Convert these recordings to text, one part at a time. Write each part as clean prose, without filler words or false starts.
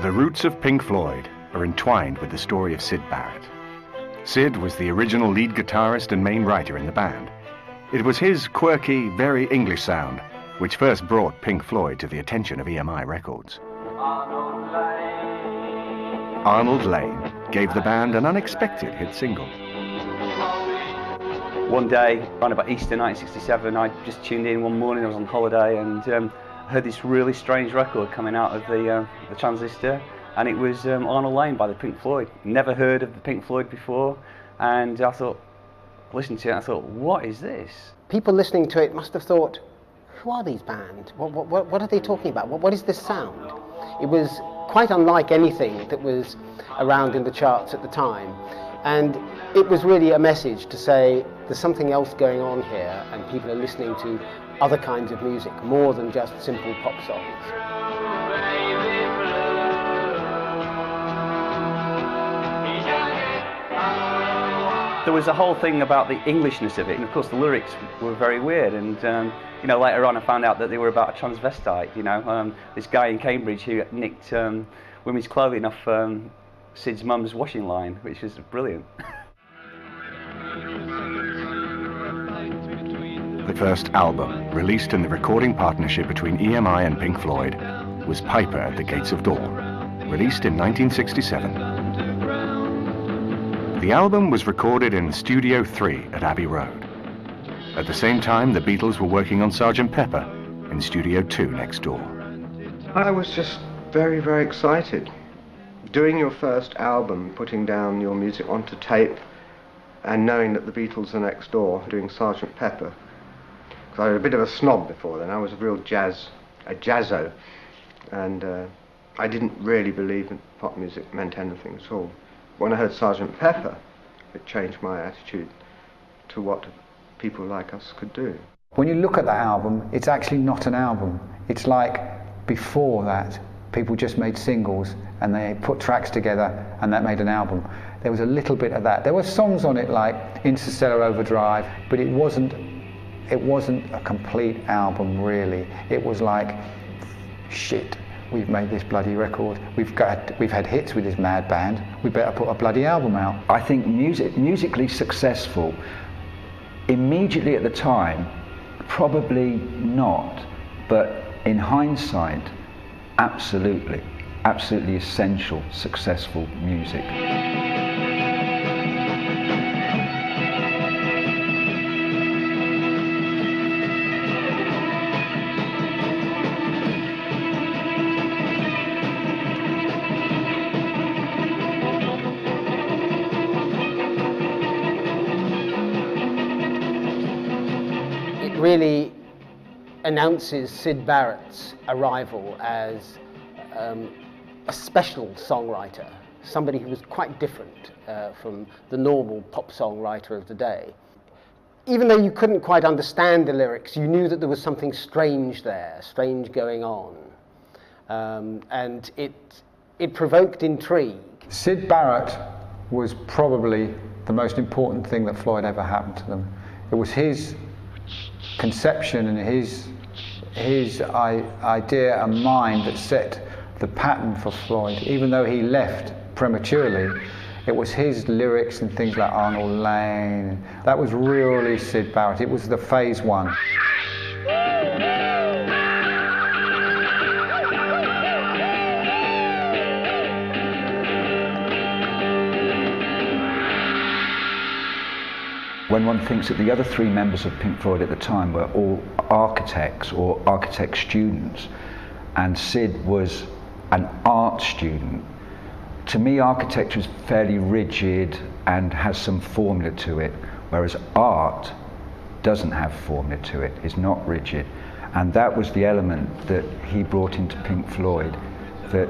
The roots of Pink Floyd are entwined with the story of Syd Barrett. Syd was the original lead guitarist and main writer in the band. It was his quirky, very English sound which first brought Pink Floyd to the attention of EMI Records. Arnold Lane gave the band an unexpected hit single. One day, around about Easter 1967, I just tuned in one morning. I was on holiday and heard this really strange record coming out of the transistor, and it was Arnold Lane by the Pink Floyd. Never heard of the Pink Floyd before, and I thought, listened to it, I thought, what is this? People listening to it must have thought, who are these bands? What are they talking about? What is this sound? It was quite unlike anything that was around in the charts at the time, and it was really a message to say there's something else going on here, and people are listening to other kinds of music, more than just simple pop songs. There was a whole thing about the Englishness of it, and of course the lyrics were very weird, and you know, later on I found out that they were about a transvestite, you know, this guy in Cambridge who nicked women's clothing off Syd's mum's washing line, which was brilliant. The first album, released in the recording partnership between EMI and Pink Floyd, was Piper at the Gates of Dawn, released in 1967. The album was recorded in Studio 3 at Abbey Road. At the same time, the Beatles were working on Sgt. Pepper in Studio 2 next door. I was just very, very excited. Doing your first album, putting down your music onto tape, and knowing that the Beatles are next door doing Sgt. Pepper. Because I was a bit of a snob before then. I was a real jazzo, and I didn't really believe that pop music meant anything at all. When I heard Sgt. Pepper, it changed my attitude to what people like us could do. When you look at that album, it's actually not an album. It's like before that, people just made singles and they put tracks together and that made an album. There was a little bit of that. There were songs on it like Interstellar Overdrive, but it wasn't a complete album really. It was like, shit, we've made this bloody record. We've had hits with this mad band. We better put a bloody album out. I think musically successful, immediately at the time, probably not, but in hindsight, absolutely essential, successful music. Really announces Syd Barrett's arrival as a special songwriter, somebody who was quite different from the normal pop songwriter of the day. Even though you couldn't quite understand the lyrics, you knew that there was something strange there, strange going on, and it provoked intrigue. Syd Barrett was probably the most important thing that Floyd ever happened to them. It was his conception and his idea and mind that set the pattern for Floyd. Even though he left prematurely, it was his lyrics and things like Arnold Lane. That was really Syd Barrett. It was the phase one. When one thinks that the other three members of Pink Floyd at the time were all architects or architect students, and Syd was an art student, to me architecture is fairly rigid and has some formula to it, whereas art doesn't have formula to it, is not rigid. And that was the element that he brought into Pink Floyd that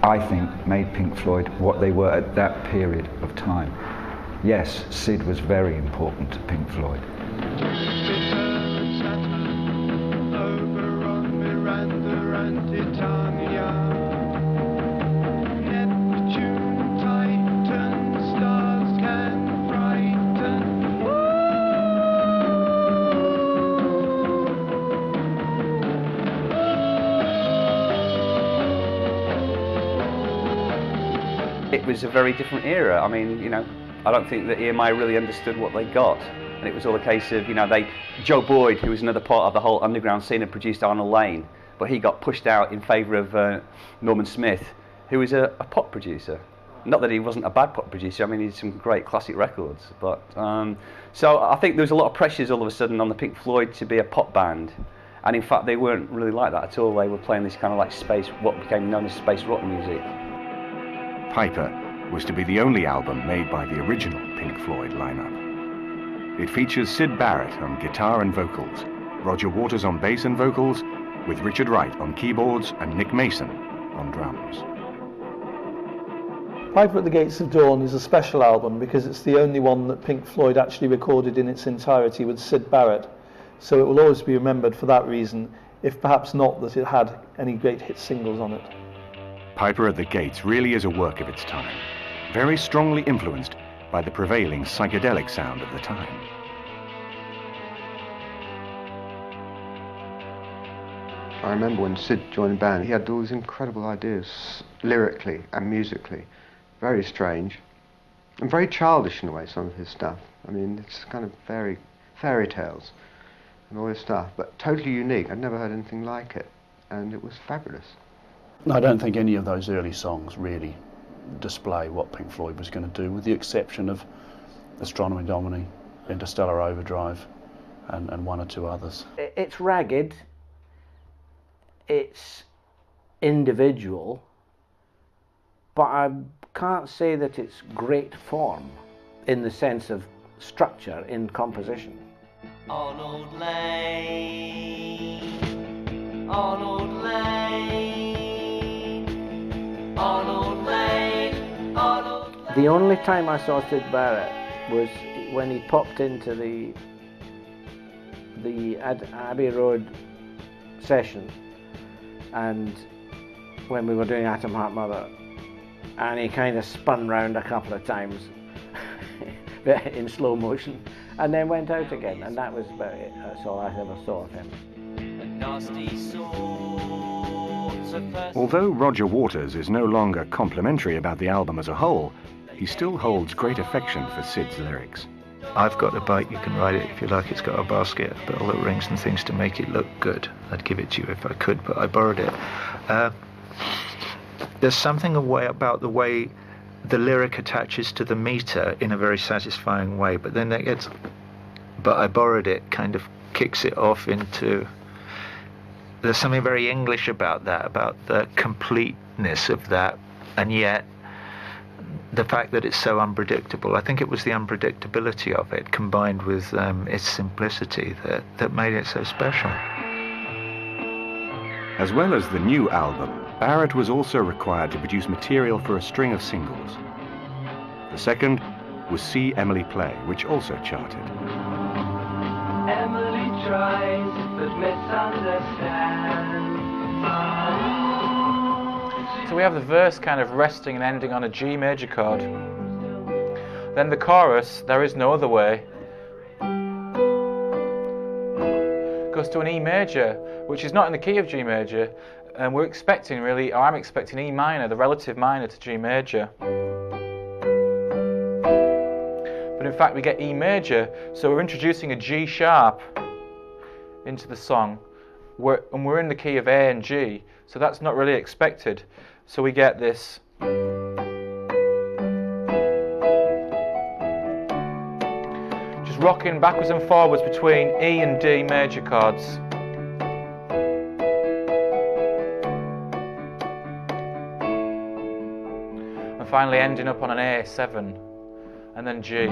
I think made Pink Floyd what they were at that period of time. Yes, Syd was very important to Pink Floyd. it was a very different era. I mean, you know, I don't think that EMI really understood what they got. And it was all a case of, you know, Joe Boyd, who was another part of the whole underground scene, had produced Arnold Lane, but he got pushed out in favour of Norman Smith, who was a pop producer. Not that he wasn't a bad pop producer, I mean, he did some great classic records. But so I think there was a lot of pressures all of a sudden on the Pink Floyd to be a pop band. And in fact, they weren't really like that at all. They were playing this kind of like what became known as space rock music. Piper was to be the only album made by the original Pink Floyd lineup. It features Syd Barrett on guitar and vocals, Roger Waters on bass and vocals, with Richard Wright on keyboards and Nick Mason on drums. Piper at the Gates of Dawn is a special album because it's the only one that Pink Floyd actually recorded in its entirety with Syd Barrett. So it will always be remembered for that reason, if perhaps not that it had any great hit singles on it. Piper at the Gates really is a work of its time, very strongly influenced by the prevailing psychedelic sound of the time. I remember when Syd joined the band, he had all these incredible ideas, lyrically and musically. Very strange, and very childish in a way, some of his stuff. I mean, it's kind of very fairy tales and all this stuff, but totally unique. I'd never heard anything like it, and it was fabulous. I don't think any of those early songs really display what Pink Floyd was going to do, with the exception of Astronomy Domini, Interstellar Overdrive, and one or two others. It's ragged, it's individual, but I can't say that it's great form in the sense of structure in composition. Arnold Lane, Arnold Lane, Arnold Lane, Arnold Lane. The only time I saw Syd Barrett was when he popped into the Abbey Road session, and when we were doing Atom Heart Mother, and he kind of spun round a couple of times in slow motion, and then went out again, and that was about it. That's all I ever saw of him. Although Roger Waters is no longer complimentary about the album as a whole, he still holds great affection for Syd's lyrics. I've got a bike, you can ride it if you like. It's got a basket, a bit of little rings and things to make it look good. I'd give it to you if I could, but I borrowed it. There's something about the way the lyric attaches to the meter in a very satisfying way, but then that gets, but I borrowed it, kind of kicks it off into, there's something very English about that, about the completeness of that, and yet the fact that it's so unpredictable. I think it was the unpredictability of it combined with its simplicity that made it so special. As well as the new album, Barrett was also required to produce material for a string of singles. The second was See Emily Play, which also charted. Emily tries but misunderstands. So we have the verse kind of resting and ending on a G major chord. Then the chorus, There Is No Other Way, goes to an E major, which is not in the key of G major, and we're expecting really, or I'm expecting E minor, the relative minor to G major. But in fact we get E major, so we're introducing a G sharp into the song, and we're in the key of A and G, so that's not really expected. So we get this. Just rocking backwards and forwards between E and D major chords. And finally ending up on an A7 and then G.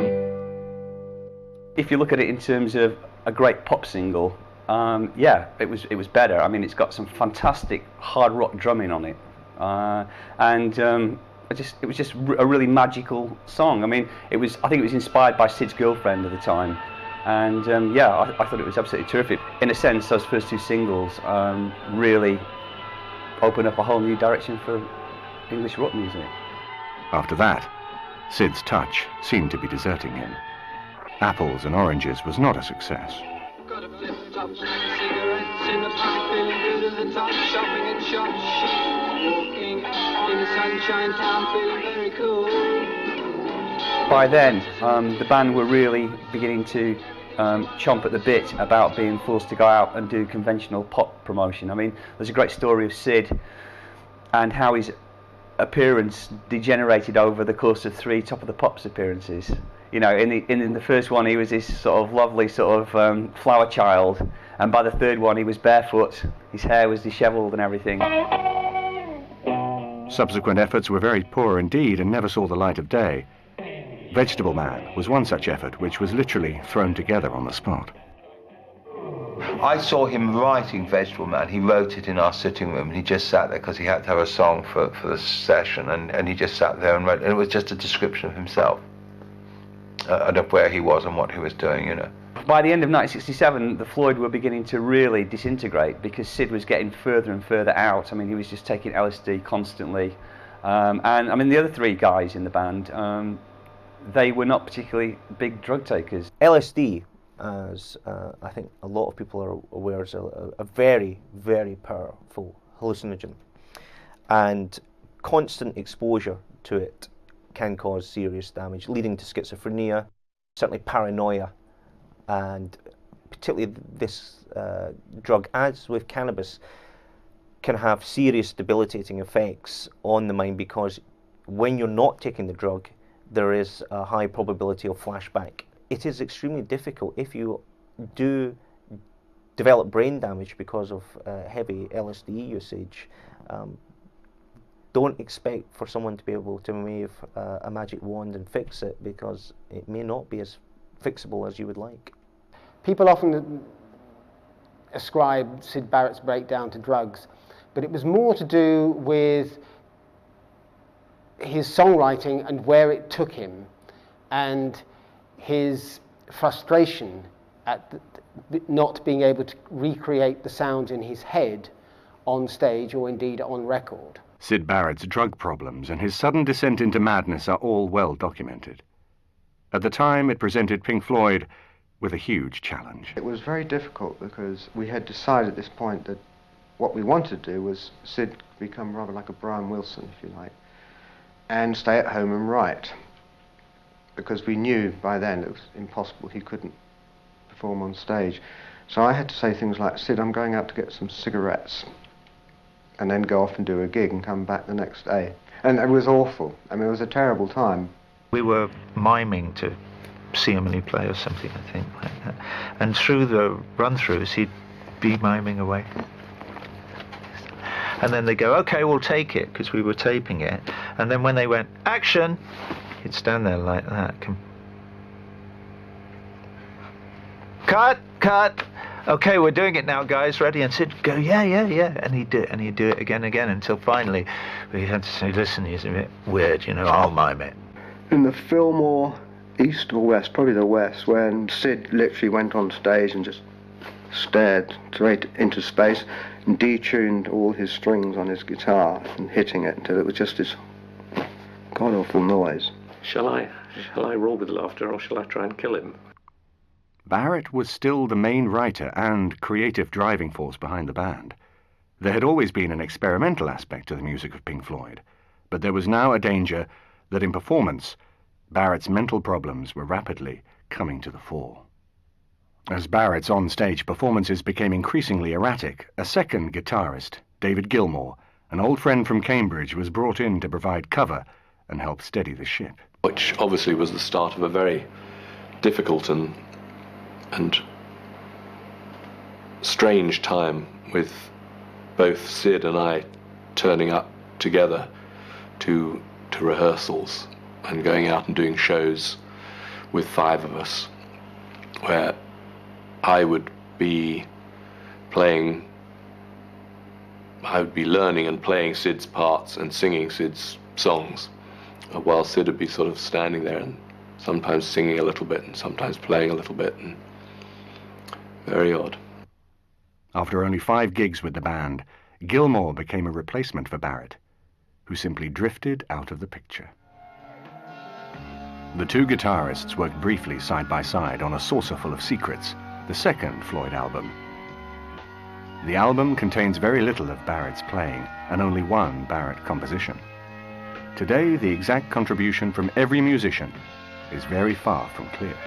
If you look at it in terms of a great pop single, yeah, it was better. I mean, it's got some fantastic hard rock drumming on it, it was just a really magical song. I mean, I think it was inspired by Syd's girlfriend at the time, and yeah, I thought it was absolutely terrific. In a sense, those first two singles really opened up a whole new direction for English rock music. After that, Syd's touch seemed to be deserting him. Apples and Oranges was not a success. Got a flip-flops, cigarettes in the pack, feeling good at the time, shopping at shops, walking in the sunshine town, feeling very cool. By then, the band were really beginning to chomp at the bit about being forced to go out and do conventional pop promotion. I mean, there's a great story of Sid and how his appearance degenerated over the course of 3 Top of the Pops appearances. You know, in the first one he was this sort of lovely sort of flower child, and by the third one he was barefoot, his hair was dishevelled and everything. Subsequent efforts were very poor indeed and never saw the light of day. Vegetable Man was one such effort which was literally thrown together on the spot. I saw him writing Vegetable Man. He wrote it in our sitting room, and he just sat there because he had to have a song for the session, and he just sat there and wrote, and it was just a description of himself. And of where he was and what he was doing, you know. By the end of 1967, the Floyd were beginning to really disintegrate because Sid was getting further and further out. I mean, he was just taking LSD constantly. And I mean, the other 3 guys in the band, they were not particularly big drug takers. LSD, as I think a lot of people are aware, is a very, very powerful hallucinogen. And constant exposure to it can cause serious damage, leading to schizophrenia, certainly paranoia, and particularly this drug, as with cannabis, can have serious debilitating effects on the mind, because when you're not taking the drug, there is a high probability of flashback. It is extremely difficult if you do develop brain damage because of heavy LSD usage. Don't expect for someone to be able to wave a magic wand and fix it, because it may not be as fixable as you would like. People often ascribe Syd Barrett's breakdown to drugs, but it was more to do with his songwriting and where it took him, and his frustration at not being able to recreate the sounds in his head on stage or indeed on record. Syd Barrett's drug problems and his sudden descent into madness are all well documented. At the time, it presented Pink Floyd with a huge challenge. It was very difficult because we had decided at this point that what we wanted to do was Sid become rather like a Brian Wilson, if you like, and stay at home and write, because we knew by then it was impossible, he couldn't perform on stage. So I had to say things like, Sid, I'm going out to get some cigarettes, and then go off and do a gig and come back the next day. And it was awful. I mean, it was a terrible time. We were miming to see him play or something, I think, like that. And through the run-throughs, he'd be miming away. And then they'd go, okay, we'll take it, because we were taping it. And then when they went, action, he'd stand there like that. Cut, cut. Okay, we're doing it now, guys. Ready? And Sid go, yeah, yeah, yeah. And he'd do it, and he'd do it again and again, until finally we had to say, listen, he's a bit weird, you know, I'll mime it. In the Fillmore, east or west, probably the west, when Sid literally went on stage and just stared straight into space and detuned all his strings on his guitar and hitting it until it was just this god-awful noise. Shall I roll with laughter, or shall I try and kill him? Barrett was still the main writer and creative driving force behind the band. There had always been an experimental aspect to the music of Pink Floyd, but there was now a danger that in performance, Barrett's mental problems were rapidly coming to the fore. As Barrett's on-stage performances became increasingly erratic, a second guitarist, David Gilmour, an old friend from Cambridge, was brought in to provide cover and help steady the ship. Which obviously was the start of a very difficult and strange time, with both Sid and I turning up together to rehearsals and going out and doing shows with 5 of us, where I would be learning and playing Sid's parts and singing Sid's songs, while Sid would be sort of standing there and sometimes singing a little bit and sometimes playing a little bit, and very odd. After only 5 gigs with the band, Gilmour became a replacement for Barrett, who simply drifted out of the picture. The 2 guitarists worked briefly side by side on A Saucerful of Secrets, the second Floyd album. The album contains very little of Barrett's playing and only one Barrett composition. Today, the exact contribution from every musician is very far from clear.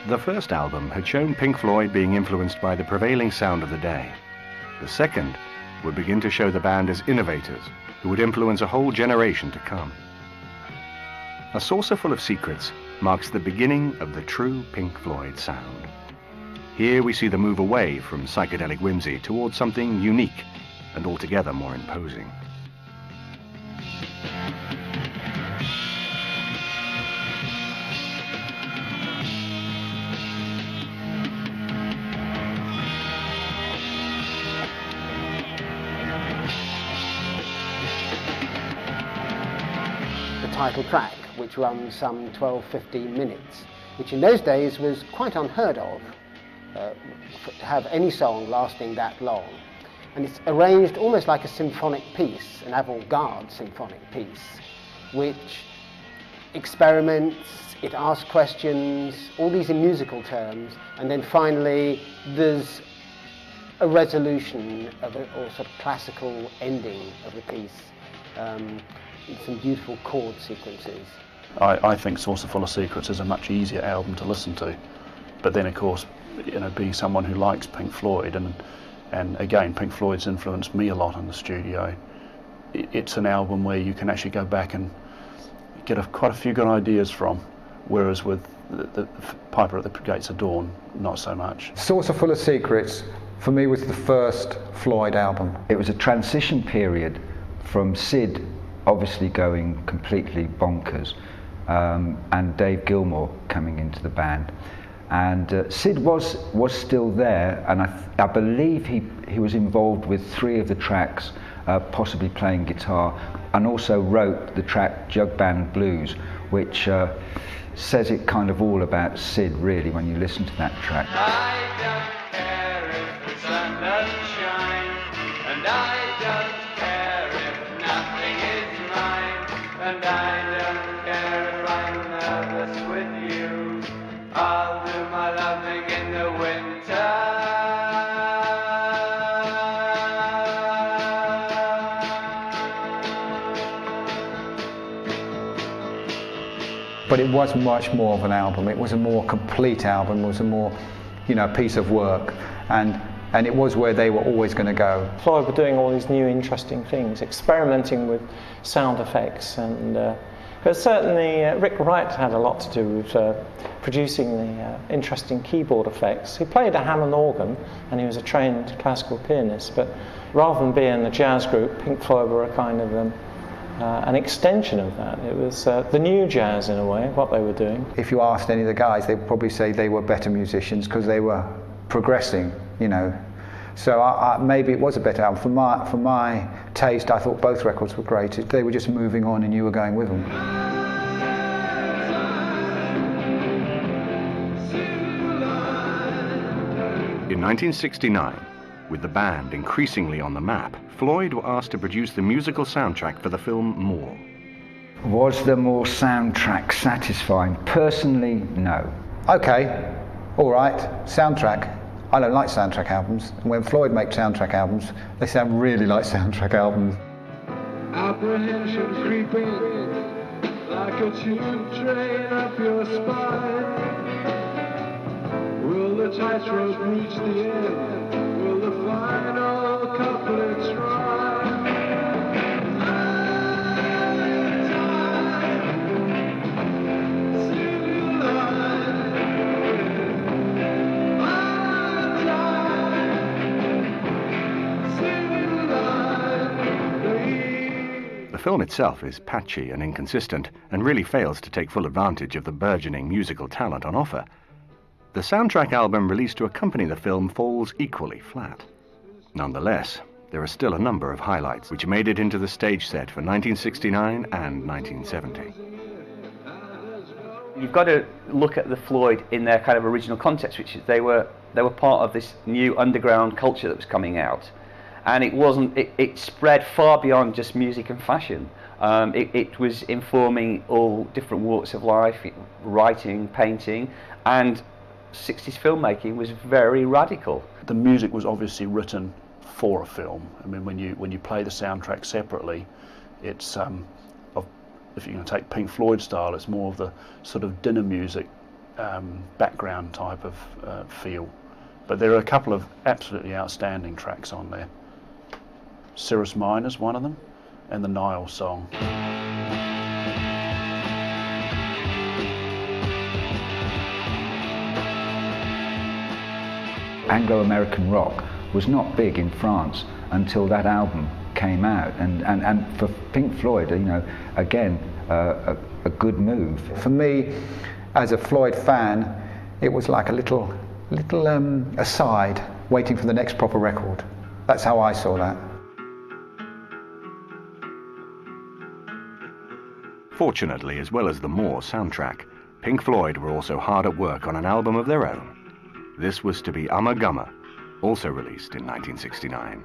The first album had shown Pink Floyd being influenced by the prevailing sound of the day. The second would begin to show the band as innovators who would influence a whole generation to come. A Saucer Full of Secrets marks the beginning of the true Pink Floyd sound. Here we see the move away from psychedelic whimsy towards something unique and altogether more imposing. Title track, which runs some 12-15 minutes, which in those days was quite unheard of, to have any song lasting that long. And it's arranged almost like a symphonic piece, an avant-garde symphonic piece, which experiments, it asks questions, all these in musical terms, and then finally there's a resolution of or sort of classical ending of the piece. Some beautiful chord sequences. I think Saucer Full of Secrets is a much easier album to listen to, but then of course, being someone who likes Pink Floyd, and again, Pink Floyd's influenced me a lot in the studio. It's an album where you can actually go back and get quite a few good ideas from, whereas with the Piper at the Gates of Dawn, not so much. Saucer Full of Secrets, for me, was the first Floyd album. It was a transition period from Sid obviously going completely bonkers, and Dave Gilmour coming into the band. And Sid was still there, and I believe he was involved with 3 of the tracks, possibly playing guitar, and also wrote the track Jug Band Blues, which says it kind of all about Sid, really, when you listen to that track. I don't care if the sun doesn't shine, and I don't care if nothing is mine, and I don't care if I'm nervous with you. I'll do my loving in the winter. But it was much more of an album. It was a more complete album. It was a more, piece of work, and it was where they were always going to go. Floyd were doing all these new interesting things, experimenting with sound effects, and but certainly Rick Wright had a lot to do with producing the interesting keyboard effects. He played a Hammond organ, and he was a trained classical pianist, but rather than being a jazz group, Pink Floyd were a kind of an extension of that. It was the new jazz, in a way, what they were doing. If you asked any of the guys, they'd probably say they were better musicians because they were progressing, So maybe it was a better album. For my taste, I thought both records were great. They were just moving on and you were going with them. In 1969, with the band increasingly on the map, Floyd were asked to produce the musical soundtrack for the film More. Was the More soundtrack satisfying? Personally, no. Okay, all right, soundtrack. I don't like soundtrack albums. And when Floyd make soundtrack albums, they sound really like soundtrack albums. Apprehension creeping like a tube train up your spine. Will the tightrope reach the end? Will the final couplet rhyme? The film itself is patchy and inconsistent and really fails to take full advantage of the burgeoning musical talent on offer. The soundtrack album released to accompany the film falls equally flat. Nonetheless, there are still a number of highlights which made it into the stage set for 1969 and 1970. You've got to look at the Floyd in their kind of original context, which is they were part of this new underground culture that was coming out. And it spread far beyond just music and fashion. It was informing all different walks of life, writing, painting, and 60s filmmaking was very radical. The music was obviously written for a film. I mean, when you play the soundtrack separately, it's if you're going to take Pink Floyd style, it's more of the sort of dinner music background type of feel. But there are a couple of absolutely outstanding tracks on there. Cirrus Minor's one of them, and the Nile song. Anglo-American rock was not big in France until that album came out, and for Pink Floyd, you know, again, a good move. For me, as a Floyd fan, it was like a little aside, waiting for the next proper record. That's how I saw that. Fortunately, as well as the More soundtrack, Pink Floyd were also hard at work on an album of their own. This was to be Gummer, also released in 1969.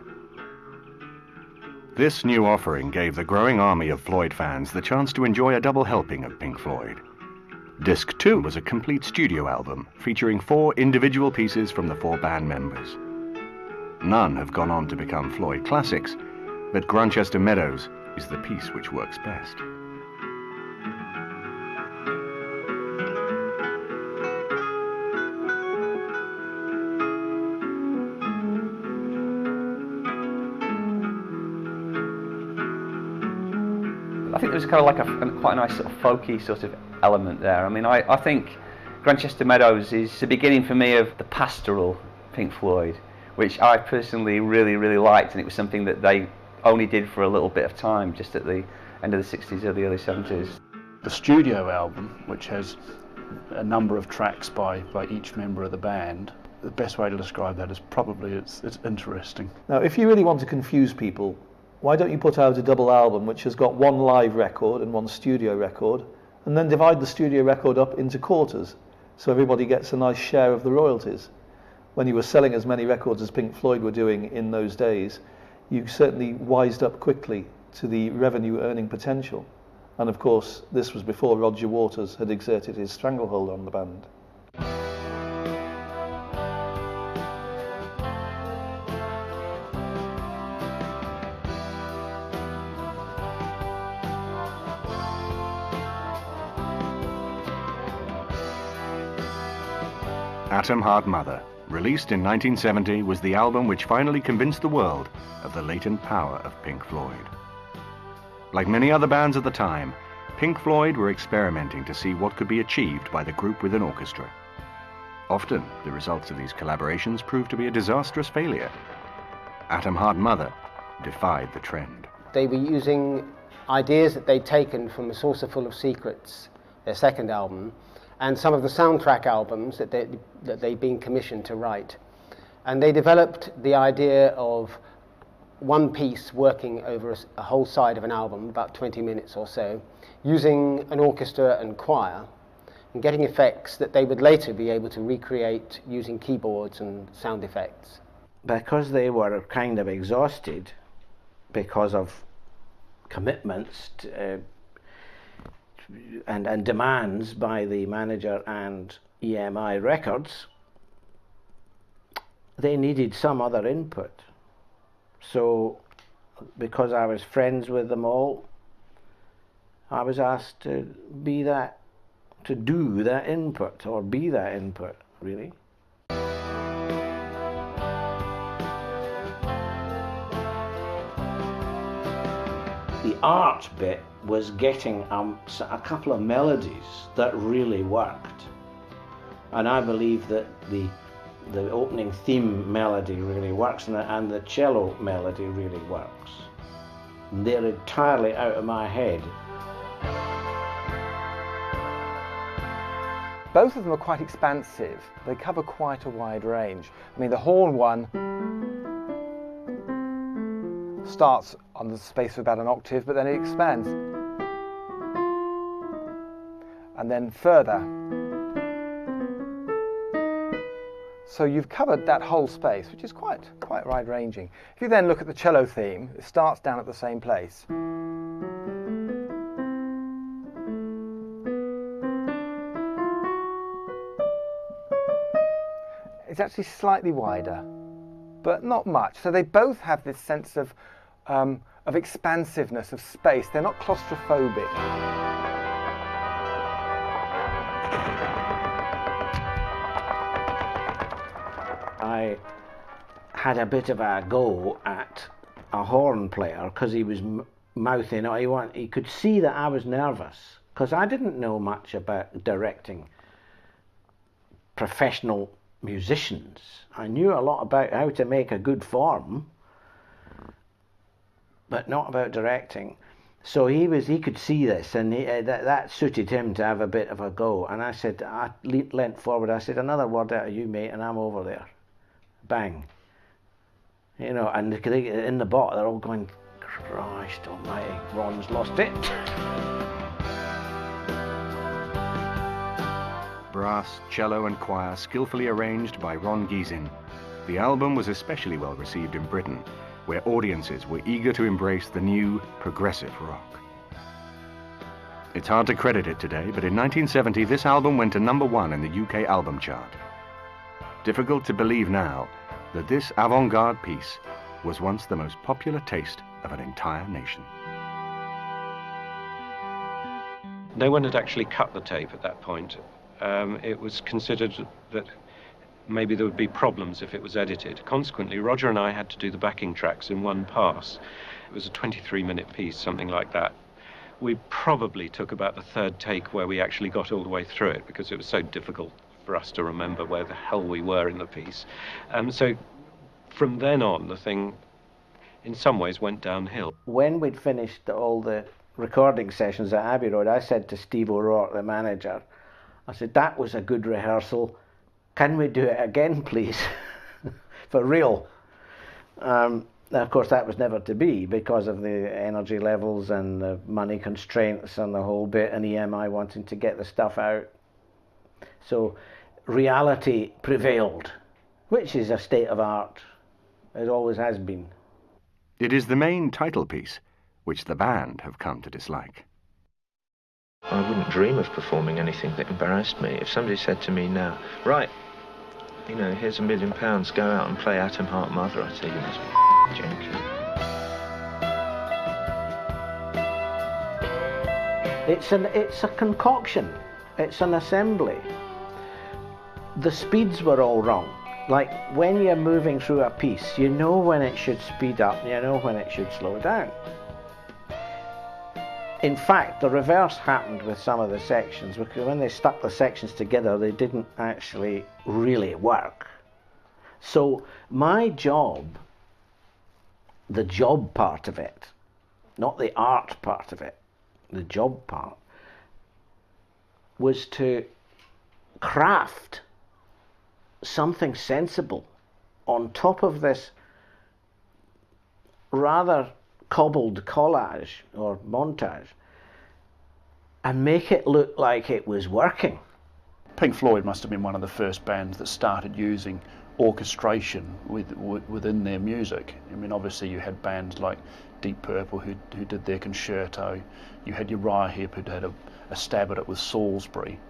This new offering gave the growing army of Floyd fans the chance to enjoy a double helping of Pink Floyd. Disc 2 was a complete studio album featuring 4 individual pieces from the 4 band members. None have gone on to become Floyd classics, but Grantchester Meadows is the piece which works best. I think there's kind of like quite a nice sort of folky sort of element there. I mean, I think Grantchester Meadows is the beginning for me of the pastoral Pink Floyd, which I personally really, really liked, and it was something that they only did for a little bit of time, just at the end of the 60s or the early 70s. The studio album, which has a number of tracks by each member of the band, the best way to describe that is probably it's interesting. Now, if you really want to confuse people, why don't you put out a double album which has got 1 live record and 1 studio record, and then divide the studio record up into quarters so everybody gets a nice share of the royalties? When you were selling as many records as Pink Floyd were doing in those days, you certainly wised up quickly to the revenue earning potential. And of course, this was before Roger Waters had exerted his stranglehold on the band. Atom Heart Mother, released in 1970, was the album which finally convinced the world of the latent power of Pink Floyd. Like many other bands at the time, Pink Floyd were experimenting to see what could be achieved by the group with an orchestra. Often, the results of these collaborations proved to be a disastrous failure. Atom Heart Mother defied the trend. They were using ideas that they'd taken from A Saucer Full of Secrets, their second album, and some of the soundtrack albums that they'd been commissioned to write. And they developed the idea of one piece working over a whole side of an album, about 20 minutes or so, using an orchestra and choir, and getting effects that they would later be able to recreate using keyboards and sound effects. Because they were kind of exhausted because of commitments and demands by the manager and EMI Records, they needed some other input. So, because I was friends with them all, I was asked to do that input, or be that input, really. The art bit was getting a couple of melodies that really worked, and I believe that the opening theme melody really works, and the cello melody really works. They're entirely out of my head. Both of them are quite expansive. They cover quite a wide range. I mean, the horn one starts on the space of about an octave, but then it expands. And then further. So you've covered that whole space, which is quite wide-ranging. If you then look at the cello theme, it starts down at the same place. It's actually slightly wider, but not much. So they both have this sense of expansiveness, of space. They're not claustrophobic. I had a bit of a go at a horn player because he was mouthing. He could see that I was nervous because I didn't know much about directing professional musicians. I knew a lot about how to make a good form, but not about directing. So he could see this, and that suited him to have a bit of a go. And I said, I leant forward. I said, another word out of you, mate, and I'm over there. Bang. You know, and in the bot, they're all going, Christ almighty, Ron's lost it. Brass, cello and choir skillfully arranged by Ron Giesin. The album was especially well received in Britain, where audiences were eager to embrace the new progressive rock. It's hard to credit it today, but in 1970 this album went to #1 in the UK album chart. Difficult to believe now that this avant-garde piece was once the most popular taste of an entire nation. No one had actually cut the tape at that point. It was considered that maybe there would be problems if it was edited. Consequently, Roger and I had to do the backing tracks in one pass. It was a 23-minute piece, something like that. We probably took about the third take where we actually got all the way through it because it was so difficult for us to remember where the hell we were in the piece. So from then on, the thing in some ways went downhill. When we'd finished all the recording sessions at Abbey Road, I said to Steve O'Rourke, the manager, I said, that was a good rehearsal. Can we do it again, please? For real. Of course, that was never to be because of the energy levels and the money constraints and the whole bit, and EMI wanting to get the stuff out. So reality prevailed, which is a state of art. It always has been. It is the main title piece, which the band have come to dislike. I wouldn't dream of performing anything that embarrassed me. If somebody said to me now, right, you know, here's £1 million, go out and play Atom Heart Mother, I'd say, you must be joking. It's a concoction. It's an assembly. The speeds were all wrong. Like when you're moving through a piece, you know when it should speed up, you know when it should slow down. In fact, the reverse happened with some of the sections, because when they stuck the sections together, they didn't actually really work. So my job, the job part of it, not the art part of it, the job part, was to craft something sensible on top of this rather cobbled collage or montage and make it look like it was working. Pink Floyd must have been one of the first bands that started using orchestration within their music. I mean, obviously you had bands like Deep Purple who did their concerto. You had Uriah Heep who had a stab at it with Salisbury,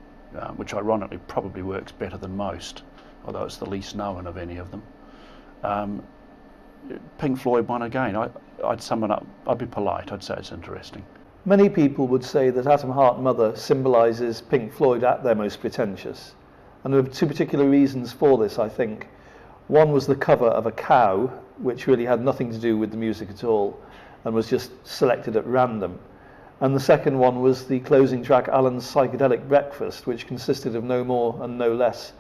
which ironically probably works better than most, although it's the least known of any of them. Pink Floyd won again. I'd sum it up, I'd be polite, I'd say it's interesting. Many people would say that Atom Heart Mother symbolises Pink Floyd at their most pretentious. And there were two particular reasons for this, I think. One was the cover of a cow, which really had nothing to do with the music at all, and was just selected at random. And the second one was the closing track, Alan's Psychedelic Breakfast, which consisted of no more and no less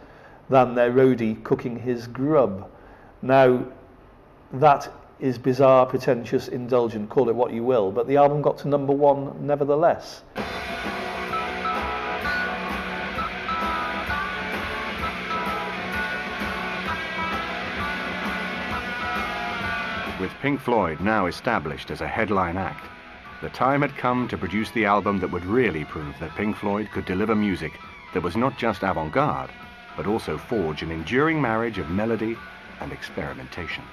than their roadie cooking his grub. Now, that is bizarre, pretentious, indulgent, call it what you will, but the album got to #1 nevertheless. With Pink Floyd now established as a headline act, the time had come to produce the album that would really prove that Pink Floyd could deliver music that was not just avant-garde, but also forge an enduring marriage of melody and experimentation.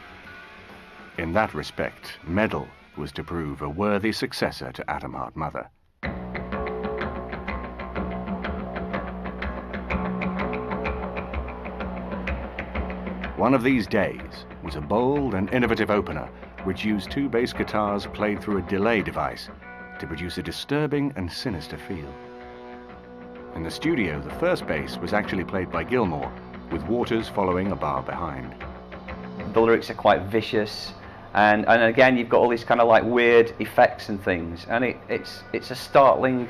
In that respect, Meddle was to prove a worthy successor to Atom Heart Mother. One of These Days was a bold and innovative opener which used two bass guitars played through a delay device to produce a disturbing and sinister feel. In the studio, the first bass was actually played by Gilmour, with Waters following a bar behind. The lyrics are quite vicious, and again you've got all these kind of like weird effects and things, and it's a startling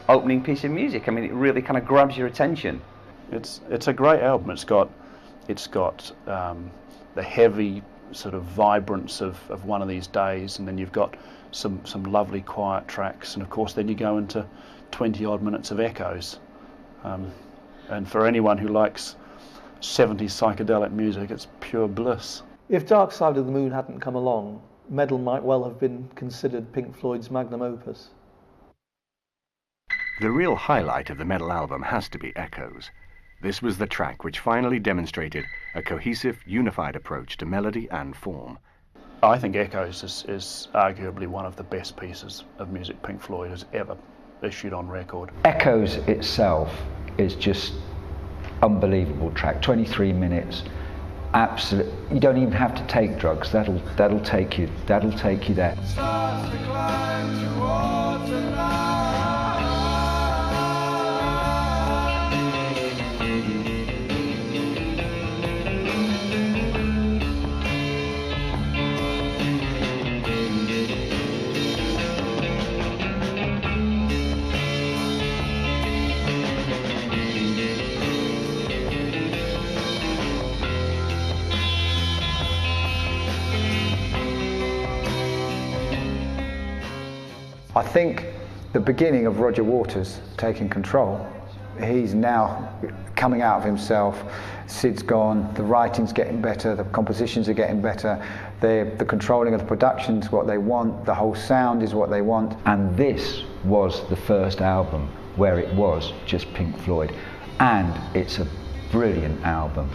opening piece of music. I mean, it really kind of grabs your attention. It's a great album. It's got the heavy sort of vibrance of One of These Days, and then you've got some lovely quiet tracks, and of course then you go into 20 odd minutes of echoes, and for anyone who likes 70s psychedelic music, it's pure bliss. If Dark Side of the Moon hadn't come along, Meddle might well have been considered Pink Floyd's magnum opus. The real highlight of the Meddle album has to be Echoes. This was the track which finally demonstrated a cohesive, unified approach to melody and form. I think Echoes is arguably one of the best pieces of music Pink Floyd has ever issued on record. Echoes itself is just unbelievable track. 23 minutes, absolute. You don't even have to take drugs. That'll take you there. Starts to climb towards the light. I think the beginning of Roger Waters taking control, he's now coming out of himself. Sid's gone, the writing's getting better, the compositions are getting better, the controlling of the production's what they want, the whole sound is what they want. And this was the first album where it was just Pink Floyd, and it's a brilliant album.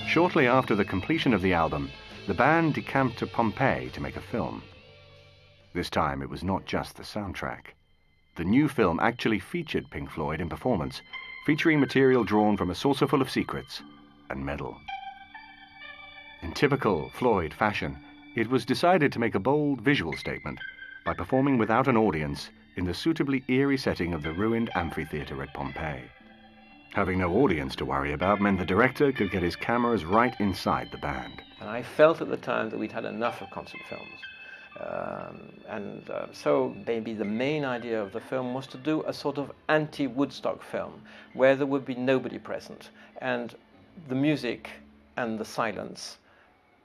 Shortly after the completion of the album, the band decamped to Pompeii to make a film. This time it was not just the soundtrack. The new film actually featured Pink Floyd in performance, featuring material drawn from A Saucerful of Secrets and Meddle. In typical Floyd fashion, it was decided to make a bold visual statement by performing without an audience in the suitably eerie setting of the ruined amphitheatre at Pompeii. Having no audience to worry about meant the director could get his cameras right inside the band. And I felt at the time that we'd had enough of concert films. So maybe the main idea of the film was to do a sort of anti-Woodstock film, where there would be nobody present, and the music and the silence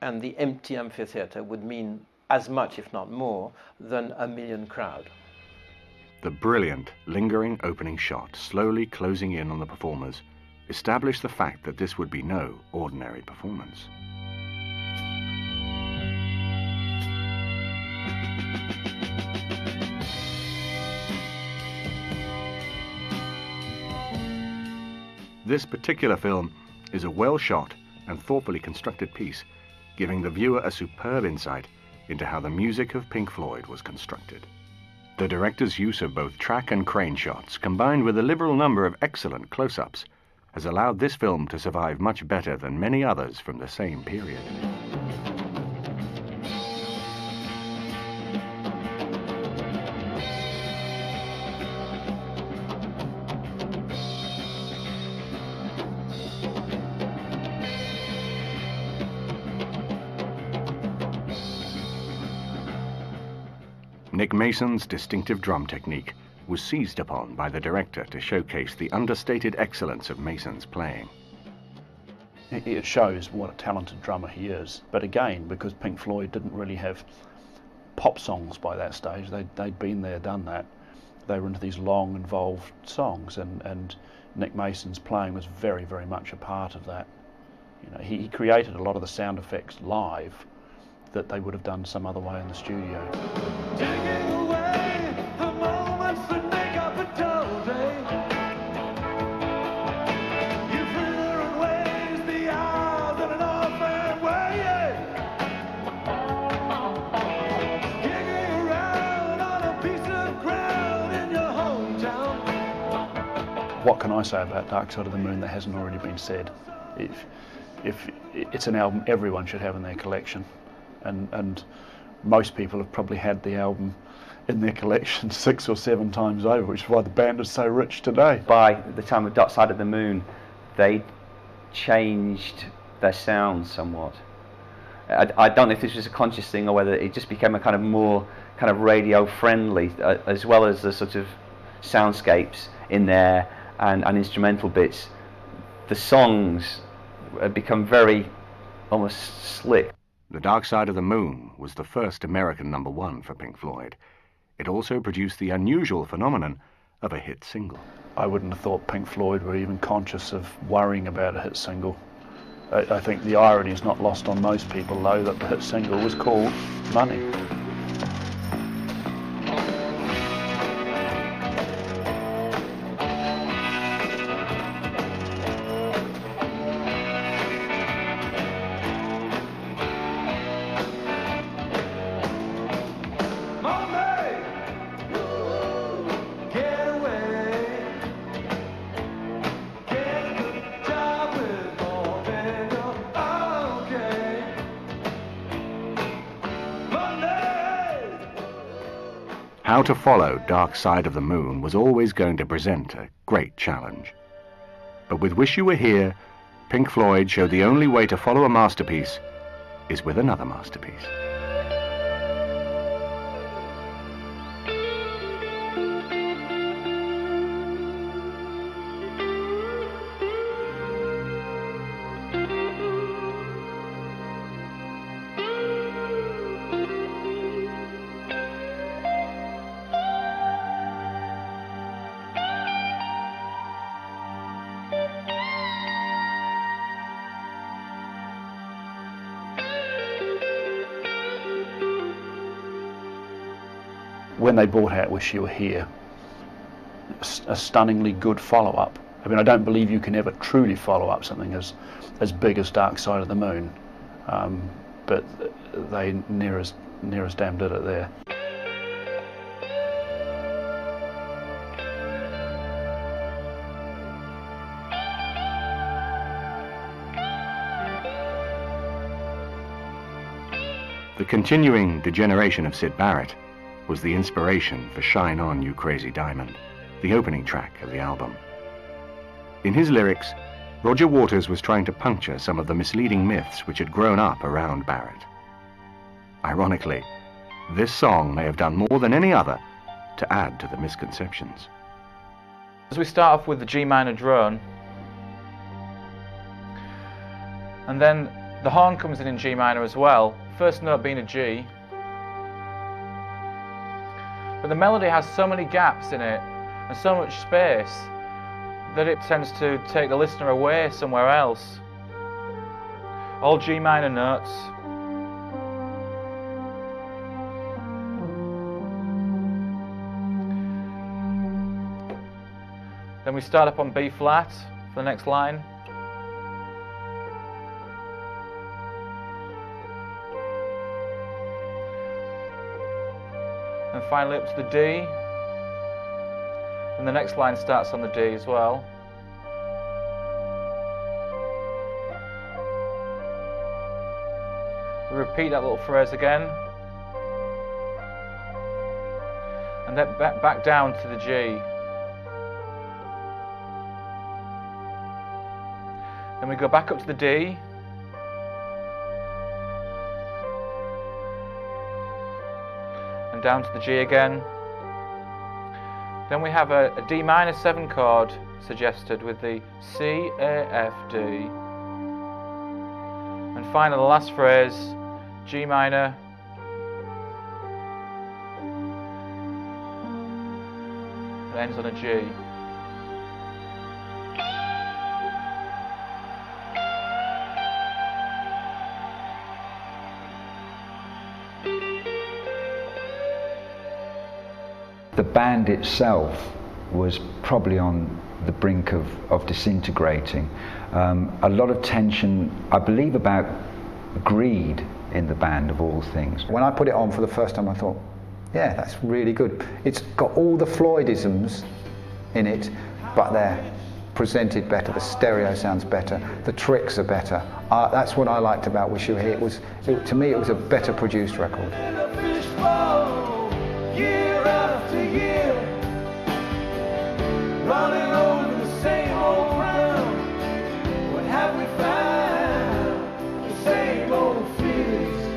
and the empty amphitheatre would mean as much, if not more, than a million crowd. The brilliant, lingering opening shot, slowly closing in on the performers, established the fact that this would be no ordinary performance. This particular film is a well-shot and thoughtfully constructed piece, giving the viewer a superb insight into how the music of Pink Floyd was constructed. The director's use of both track and crane shots, combined with a liberal number of excellent close-ups, has allowed this film to survive much better than many others from the same period. Nick Mason's distinctive drum technique was seized upon by the director to showcase the understated excellence of Mason's playing. It shows what a talented drummer he is, but again, because Pink Floyd didn't really have pop songs by that stage, they'd been there, done that. They were into these long, involved songs, and Nick Mason's playing was very, very much a part of that. You know, he created a lot of the sound effects live that they would have done some other way in the studio. Taking away the moments that make up a dull day. You flitter and waste the hours in an offhand way. Kicking around on a piece of ground in your hometown. What can I say about Dark Side of the Moon that hasn't already been said? If it's an album everyone should have in their collection. And most people have probably had the album in their collection 6 or 7 times over, which is why the band is so rich today. By the time of Dark Side of the Moon, they changed their sound somewhat. I don't know if this was a conscious thing or whether it just became a kind of more kind of radio friendly, as well as the sort of soundscapes in there and instrumental bits. The songs have become very almost slick. The Dark Side of the Moon was the first American #1 for Pink Floyd. It also produced the unusual phenomenon of a hit single. I wouldn't have thought Pink Floyd were even conscious of worrying about a hit single. I think the irony is not lost on most people, though, that the hit single was called Money. How to follow Dark Side of the Moon was always going to present a great challenge. But with Wish You Were Here, Pink Floyd showed the only way to follow a masterpiece is with another masterpiece. When they brought out Wish You Were Here, a stunningly good follow-up. I mean, I don't believe you can ever truly follow up something as big as Dark Side of the Moon, but they near as damn did it there. The continuing degeneration of Syd Barrett was the inspiration for Shine On You Crazy Diamond, the opening track of the album. In his lyrics, Roger Waters was trying to puncture some of the misleading myths which had grown up around Barrett. Ironically, this song may have done more than any other to add to the misconceptions. As we start off with the G minor drone, and then the horn comes in G minor as well, first note being a G. But the melody has so many gaps in it and so much space that it tends to take the listener away somewhere else. All G minor notes. Then we start up on B flat for the next line. And finally up to the D, and the next line starts on the D as well. We repeat that little phrase again, and then back down to the G. Then we go back up to the D, and down to the G again. Then we have a D minor 7 chord suggested with the C, A, F, D. And finally the last phrase, G minor, it ends on a G. the band itself was probably on the brink of disintegrating. A lot of tension, I believe, about greed in the band, of all things. When I put it on for the first time, I thought, yeah, that's really good. It's got all the Floydisms in it, but they're presented better, the stereo sounds better, the tricks are better. That's what I liked about Wish You Were Here. To me, it was a better produced record. Year after year, running over the same old ground. What have we found? The same old fears.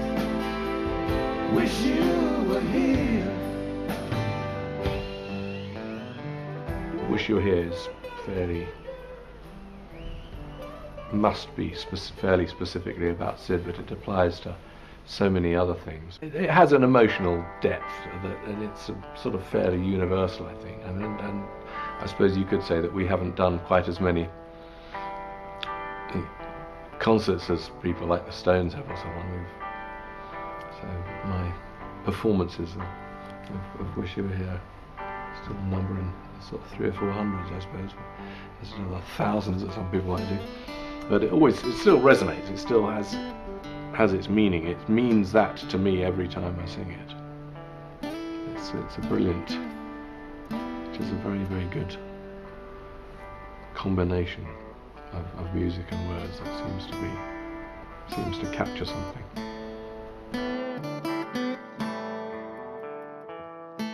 Wish you were here. Wish You Were Here is must be fairly specifically about Sid, but it applies to so many other things. It has an emotional depth, and it's sort of fairly universal, I think. And I suppose you could say that we haven't done quite as many concerts as people like the Stones have or someone. So my performances of Wish You Were Here still a number in sort of 300 or 400, I suppose. There's another thousands that some people might do. But it still resonates. It still has its meaning. It means that to me every time I sing it. It's a brilliant, it is a very, very good combination of music and words that seems to capture something.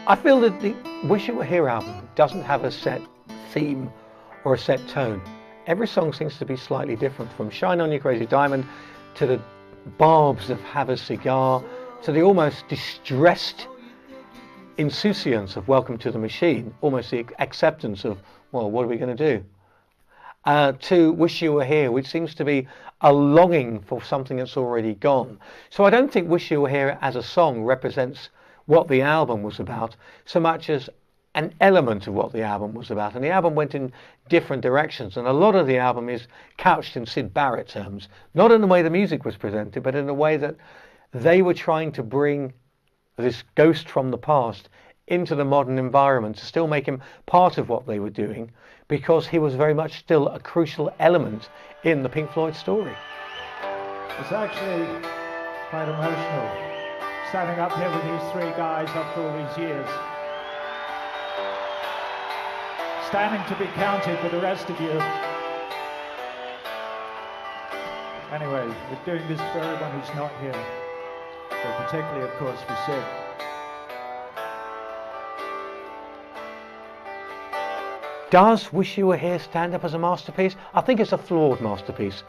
I feel that the Wish You Were Here album doesn't have a set theme or a set tone. Every song seems to be slightly different, from Shine On You Crazy Diamond to the barbs of Have a Cigar to the almost distressed insouciance of Welcome to the Machine, almost the acceptance of, well, what are we going to do? To Wish You Were Here, which seems to be a longing for something that's already gone. So I don't think Wish You Were Here as a song represents what the album was about so much as an element of what the album was about. And the album went in different directions, and a lot of the album is couched in Syd Barrett terms, not in the way the music was presented, but in the way that they were trying to bring this ghost from the past into the modern environment, to still make him part of what they were doing, because he was very much still a crucial element in the Pink Floyd story. It's actually quite emotional, standing up here with these three guys after all these years. Standing to be counted with the rest of you. Anyway, we're doing this for everyone who's not here, but particularly, of course, for Sid. Does Wish You Were Here stand up as a masterpiece? I think it's a flawed masterpiece.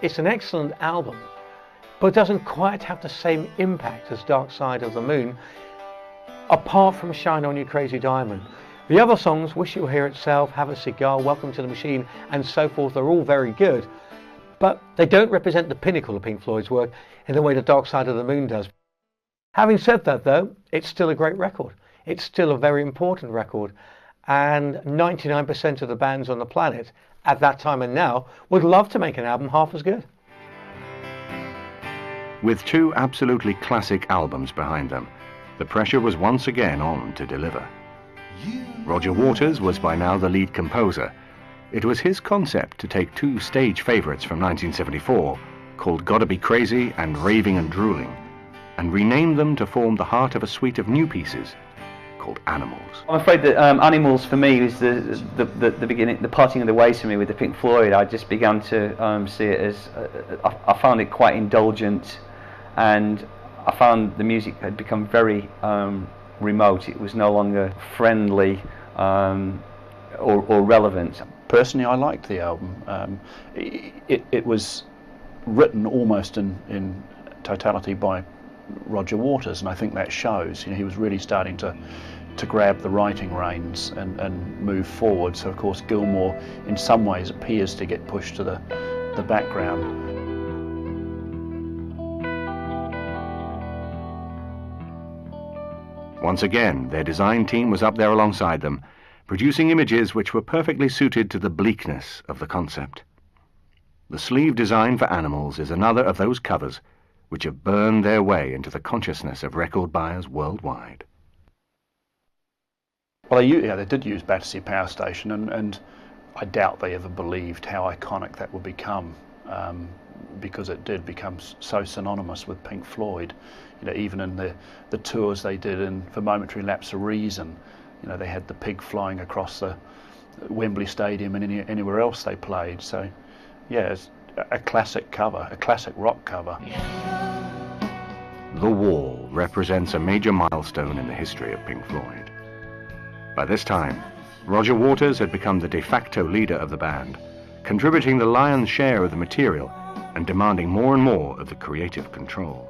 It's an excellent album, but it doesn't quite have the same impact as Dark Side of the Moon, apart from Shine On You Crazy Diamond. The other songs, Wish You Were Here itself, Have a Cigar, Welcome to the Machine, and so forth, are all very good, but they don't represent the pinnacle of Pink Floyd's work in the way the Dark Side of the Moon does. Having said that, though, it's still a great record. It's still a very important record, and 99% of the bands on the planet at that time and now would love to make an album half as good. With two absolutely classic albums behind them, the pressure was once again on to deliver. Roger Waters was by now the lead composer. It was his concept to take two stage favourites from 1974, called Gotta Be Crazy and Raving and Drooling, and rename them to form the heart of a suite of new pieces called Animals. I'm afraid that Animals for me is the beginning, the parting of the ways for me with the Pink Floyd. I just began to see it as, I found it quite indulgent, and I found the music had become very remote. It was no longer friendly or relevant. Personally, I liked the album. It was written almost in totality by Roger Waters, and I think that shows. You know, he was really starting to grab the writing reins and move forward. So of course Gilmour in some ways appears to get pushed to the background. Once again, their design team was up there alongside them, producing images which were perfectly suited to the bleakness of the concept. The sleeve design for Animals is another of those covers which have burned their way into the consciousness of record buyers worldwide. Well, they did use Battersea Power Station, and I doubt they ever believed how iconic that would become, because it did become so synonymous with Pink Floyd. You know, even in the tours they did for Momentary Lapse of Reason, you know, they had the pig flying across the Wembley Stadium and anywhere else they played. So, yeah, it's a classic cover, a classic rock cover. The Wall represents a major milestone in the history of Pink Floyd. By this time, Roger Waters had become the de facto leader of the band, contributing the lion's share of the material and demanding more and more of the creative control.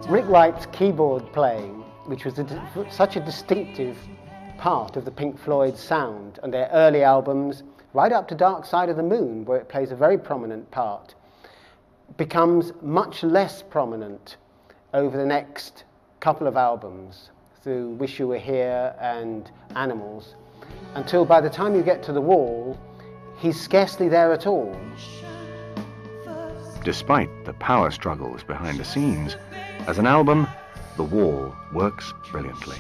Rick Wright's keyboard playing, which was such a distinctive part of the Pink Floyd sound and their early albums, right up to Dark Side of the Moon, where it plays a very prominent part, becomes much less prominent over the next couple of albums, through Wish You Were Here and Animals, until by the time you get to The Wall, he's scarcely there at all. Despite the power struggles behind the scenes, as an album, The Wall works brilliantly.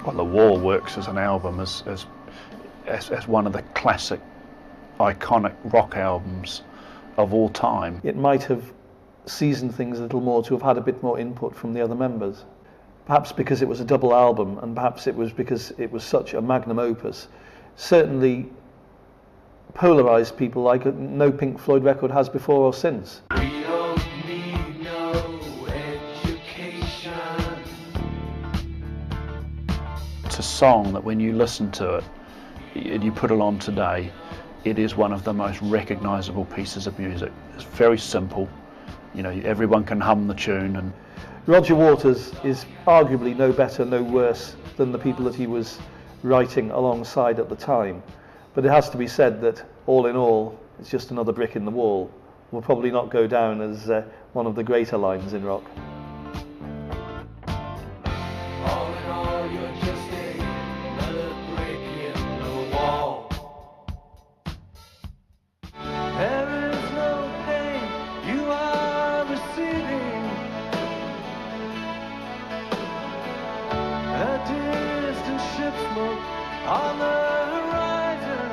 Well, The Wall works as an album as one of the classic, iconic rock albums of all time. It might have seasoned things a little more to have had a bit more input from the other members. Perhaps because it was a double album, and perhaps it was because it was such a magnum opus. Certainly polarized people like no Pink Floyd record has before or since. We don't need no education. It's a song that when you listen to it and you put it on today, it is one of the most recognizable pieces of music. It's very simple. You know, everyone can hum the tune. And Roger Waters is arguably no better, no worse than the people that he was writing alongside at the time. But it has to be said that, all in all, it's just another brick in the wall. Will probably not go down as one of the greater lines in rock. All in all, you're just another brick in the wall. There is no pain you are receiving. A distant ship smoke on the horizon.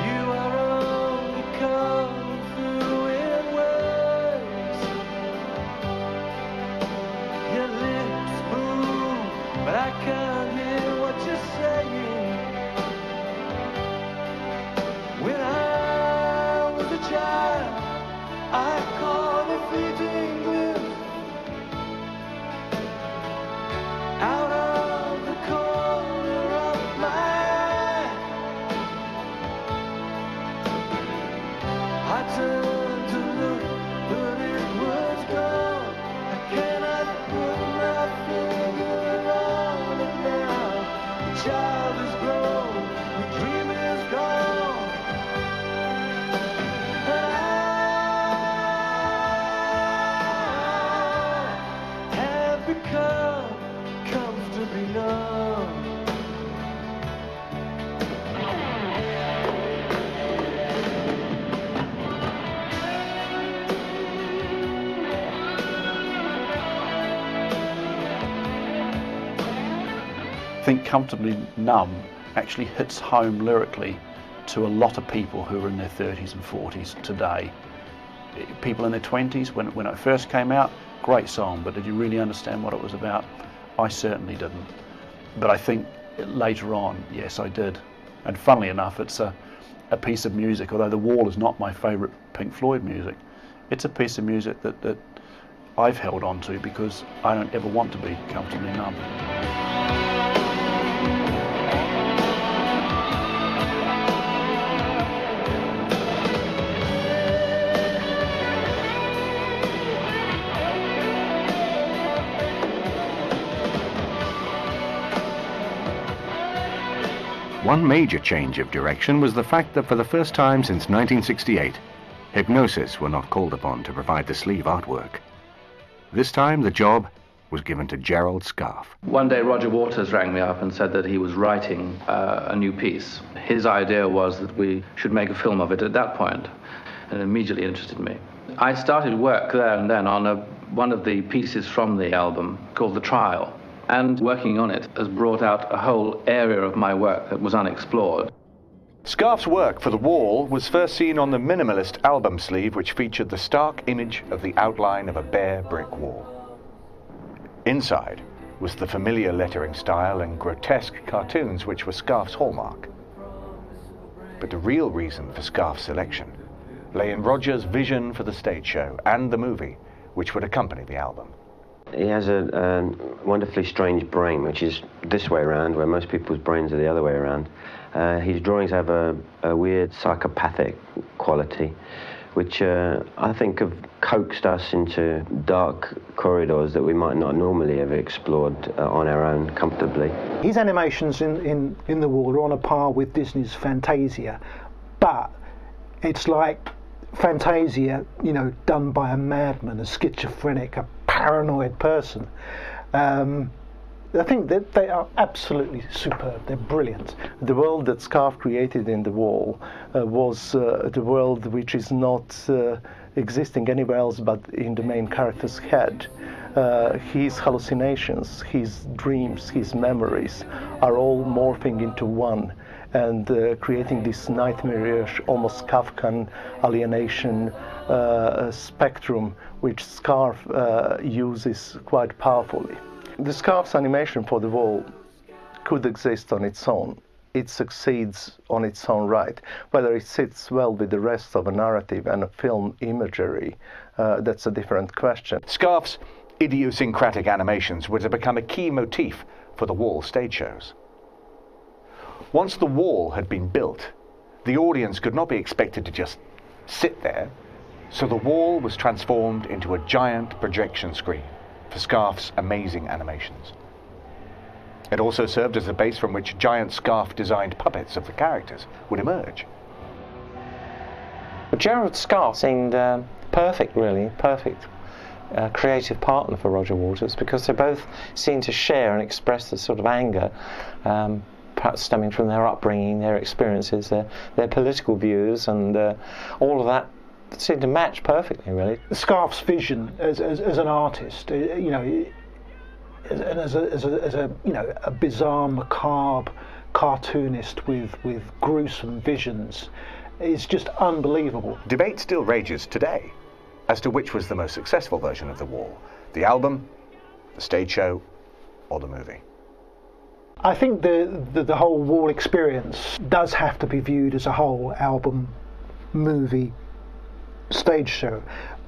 You are only coming through in waves. Your lips move, but I can't hear what you're saying. When I was a child, I caught a fleeting glimpse out of the corner of my eye. I turned to look, but it was gone. I cannot put my finger on it now. The child is grown, the dream is gone. I have become comfortably numb. I think Comfortably Numb actually hits home lyrically to a lot of people who are in their 30s and 40s today. People in their 20s, when it first came out, great song, but did you really understand what it was about? I certainly didn't. But I think later on, yes, I did. And funnily enough, it's a piece of music, although The Wall is not my favourite Pink Floyd music, it's a piece of music that I've held on to because I don't ever want to be comfortably numb. One major change of direction was the fact that for the first time since 1968, Hypnosis were not called upon to provide the sleeve artwork. This time the job was given to Gerald Scarfe. One day Roger Waters rang me up and said that he was writing a new piece. His idea was that we should make a film of it at that point, and it immediately interested me. I started work there and then on one of the pieces from the album called The Trial, and working on it has brought out a whole area of my work that was unexplored. Scarf's work for The Wall was first seen on the minimalist album sleeve, which featured the stark image of the outline of a bare brick wall. Inside was the familiar lettering style and grotesque cartoons which were Scarf's hallmark. But the real reason for Scarf's selection lay in Roger's vision for the stage show and the movie which would accompany the album. He has a wonderfully strange brain, which is this way around, where most people's brains are the other way around. His drawings have a weird psychopathic quality, which I think have coaxed us into dark corridors that we might not normally have explored on our own comfortably. His animations in The Wall are on a par with Disney's Fantasia, but it's like Fantasia, you know, done by a madman, a schizophrenic, a paranoid person. I think that they are absolutely superb. They're brilliant. The world that Scarf created in The Wall was the world which is not existing anywhere else but in the main character's head. His hallucinations, his dreams, his memories are all morphing into one and creating this nightmarish, almost Kafkan alienation spectrum which Scarf uses quite powerfully. The Scarf's animation for The Wall could exist on its own. It succeeds on its own right. Whether it sits well with the rest of a narrative and a film imagery, that's a different question. Scarf's idiosyncratic animations would have become a key motif for The Wall stage shows. Once The Wall had been built, the audience could not be expected to just sit there, so The Wall was transformed into a giant projection screen for Scarf's amazing animations. It also served as the base from which giant Scarf-designed puppets of the characters would emerge. But Gerald Scarf seemed perfect, really, perfect creative partner for Roger Waters, because they both seemed to share and express this sort of anger, perhaps stemming from their upbringing, their experiences, their political views, and all of that seemed to match perfectly, really. Scarf's vision as an artist, you know, and as a you know, a bizarre, macabre cartoonist with gruesome visions, is just unbelievable. Debate still rages today as to which was the most successful version of The Wall, the album, the stage show, or the movie. I think the whole Wall experience does have to be viewed as a whole: album, movie, stage show.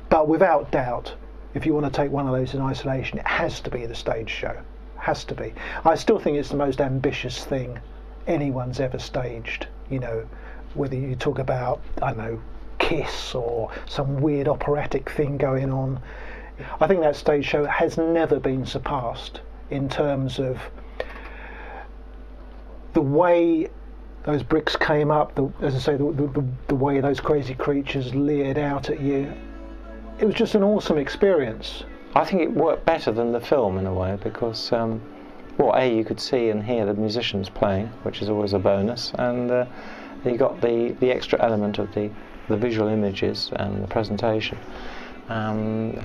But without doubt, if you want to take one of those in isolation, it has to be the stage show. Has to be. I still think it's the most ambitious thing anyone's ever staged. You know, whether you talk about, I don't know, Kiss or some weird operatic thing going on. I think that stage show has never been surpassed in terms of the way those bricks came up, as I say, the way those crazy creatures leered out at you. It was just an awesome experience. I think it worked better than the film in a way, because well, you could see and hear the musicians playing, which is always a bonus, and you got the extra element of the visual images and the presentation.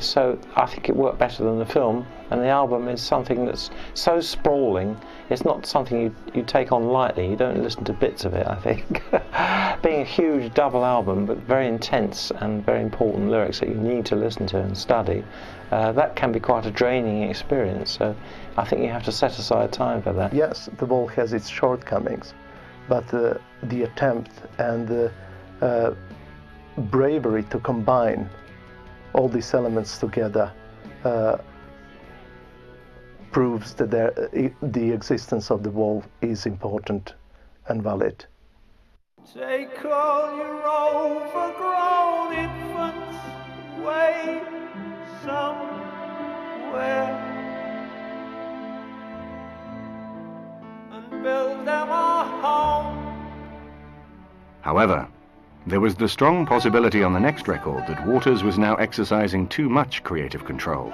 So I think it worked better than the film, and the album is something that's so sprawling. It's not something you take on lightly. You don't listen to bits of it, I think. Being a huge double album, but very intense and very important lyrics that you need to listen to and study, that can be quite a draining experience. So I think you have to set aside time for that. Yes, The Wall has its shortcomings, but the attempt and the bravery to combine all these elements together proves that the existence of The Wall is important and valid. Take all your overgrown infants away somewhere and build them a home. However, there was the strong possibility on the next record that Waters was now exercising too much creative control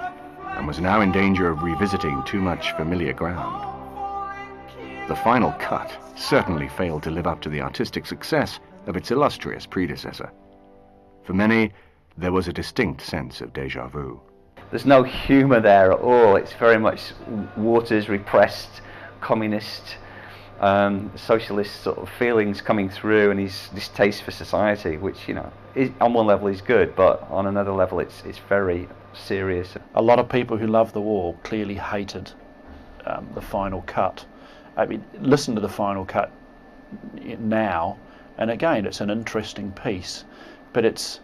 and was now in danger of revisiting too much familiar ground. The final cut certainly failed to live up to the artistic success of its illustrious predecessor. For many, there was a distinct sense of déjà vu. There's no humour there at all. It's very much Waters' repressed communist, socialist sort of feelings coming through, and his distaste for society, which, you know, on one level is good, but on another level it's very serious. A lot of people who love The Wall clearly hated the final cut. I mean, listen to the final cut now, and again, it's an interesting piece, but it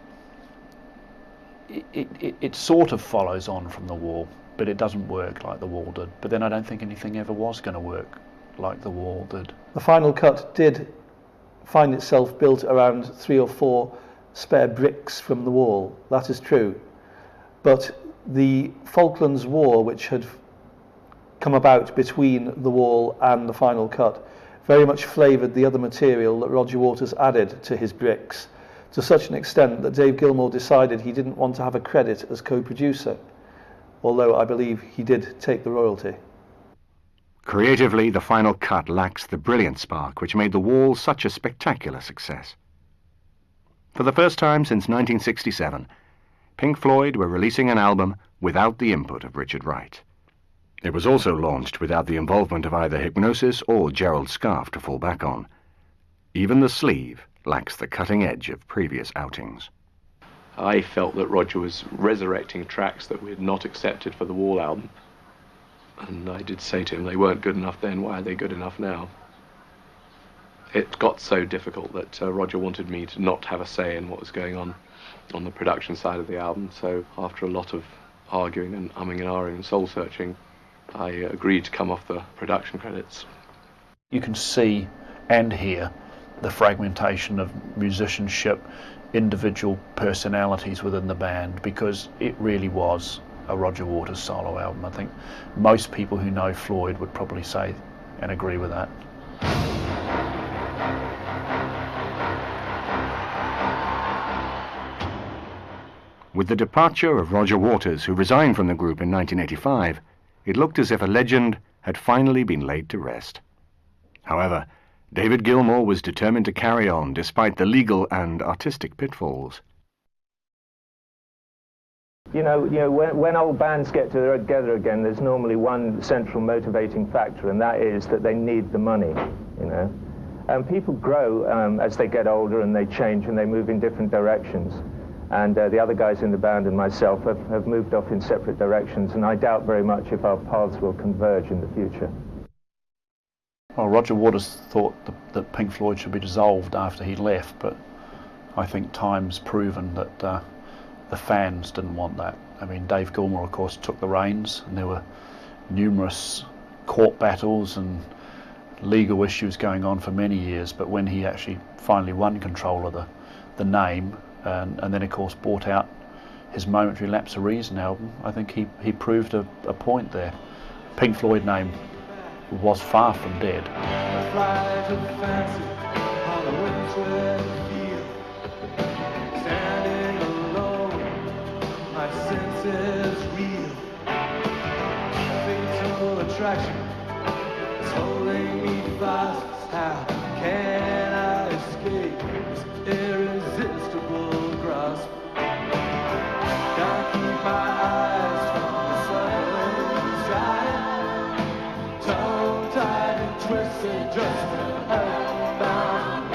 sort of follows on from The Wall, but it doesn't work like The Wall did. But then I don't think anything ever was going to work like The Wall did. The final cut did find itself built around 3 or 4 spare bricks from The Wall, that is true. But the Falklands War, which had come about between The Wall and the final cut, very much flavoured the other material that Roger Waters added to his bricks, to such an extent that Dave Gilmour decided he didn't want to have a credit as co-producer, although I believe he did take the royalty. Creatively, the final cut lacks the brilliant spark which made The Wall such a spectacular success. For the first time since 1967, Pink Floyd were releasing an album without the input of Richard Wright. It was also launched without the involvement of either Hypnosis or Gerald Scarfe to fall back on. Even the sleeve lacks the cutting edge of previous outings. I felt that Roger was resurrecting tracks that we had not accepted for the Wall album. And I did say to him, they weren't good enough then, why are they good enough now? It got so difficult that Roger wanted me to not have a say in what was going on the production side of the album. So after a lot of arguing and umming and ahhing and soul-searching, I agreed to come off the production credits. You can see and hear the fragmentation of musicianship, individual personalities within the band, because it really was a Roger Waters solo album. I think most people who know Floyd would probably say and agree with that. With the departure of Roger Waters, who resigned from the group in 1985, it looked as if a legend had finally been laid to rest. However, David Gilmour was determined to carry on despite the legal and artistic pitfalls. You know, when old bands get together again, there's normally one central motivating factor, and that is that they need the money, you know. And people grow as they get older, and they change and they move in different directions. And the other guys in the band and myself have moved off in separate directions, and I doubt very much if our paths will converge in the future. Well, Roger Waters thought that Pink Floyd should be dissolved after he left, but I think time's proven that the fans didn't want that. I mean, Dave Gilmour, of course, took the reins, and there were numerous court battles and legal issues going on for many years, but when he actually finally won control of the name, and then of course brought out his Momentary Lapse of Reason album, I think he proved a point there. Pink Floyd name was far from dead. Attraction is holding me fast. How can I escape this irresistible grasp? Can't keep my eyes from the sun side. Tongue-tied and twisted just to earthbound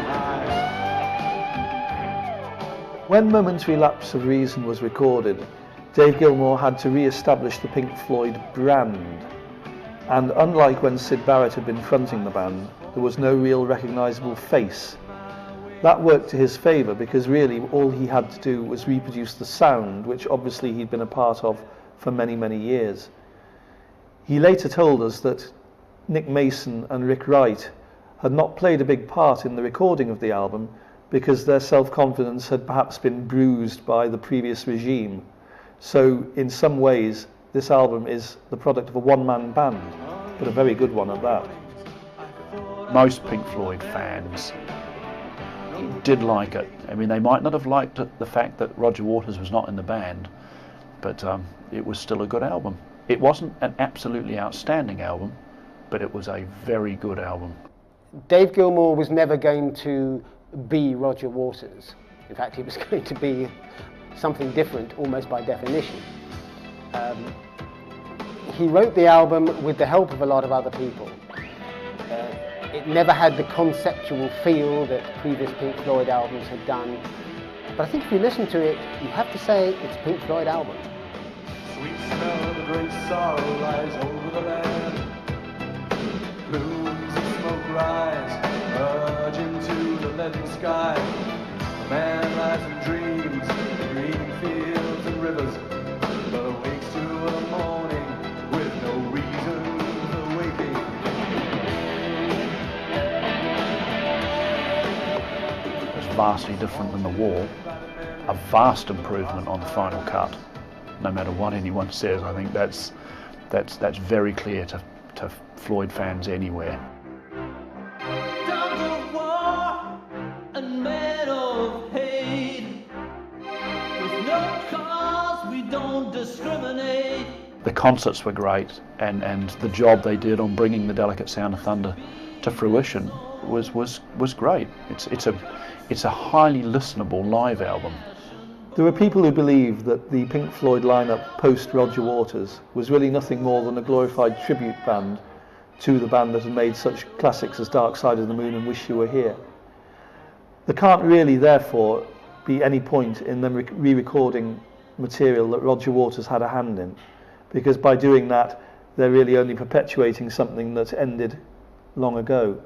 high. When Momentary Lapse of Reason was recorded, Dave Gilmour had to re-establish the Pink Floyd brand, and unlike when Syd Barrett had been fronting the band, there was no real recognisable face. That worked to his favour, because really all he had to do was reproduce the sound, which obviously he'd been a part of for many, many years. He later told us that Nick Mason and Rick Wright had not played a big part in the recording of the album because their self-confidence had perhaps been bruised by the previous regime. So in some ways this album is the product of a one-man band, but a very good one at that. Most Pink Floyd fans did like it. I mean, they might not have liked the fact that Roger Waters was not in the band, but it was still a good album. It wasn't an absolutely outstanding album, but it was a very good album. Dave Gilmour was never going to be Roger Waters. In fact, it was going to be something different almost by definition. He wrote the album with the help of a lot of other people. It never had the conceptual feel that previous Pink Floyd albums had done. But I think if you listen to it, you have to say it's a Pink Floyd album. Sweet smell of the great sorrow lies over the land. Plumes of smoke rise, merge into the leaden sky. A man lies and dreams, green fields and rivers, but awakes to a morning with no reason for waking. It's vastly different than The Wall, a vast improvement on the final cut. No matter what anyone says, I think that's very clear to Floyd fans anywhere. Dogs of war and men of hate. With no cause, we don't discriminate. The concerts were great, and the job they did on bringing the delicate sound of thunder to fruition was great. It's a highly listenable live album. There were people who believed that the Pink Floyd lineup post Roger Waters was really nothing more than a glorified tribute band to the band that had made such classics as Dark Side of the Moon and Wish You Were Here. There can't really, therefore, be any point in them re-recording material that Roger Waters had a hand in, because by doing that, they're really only perpetuating something that ended long ago.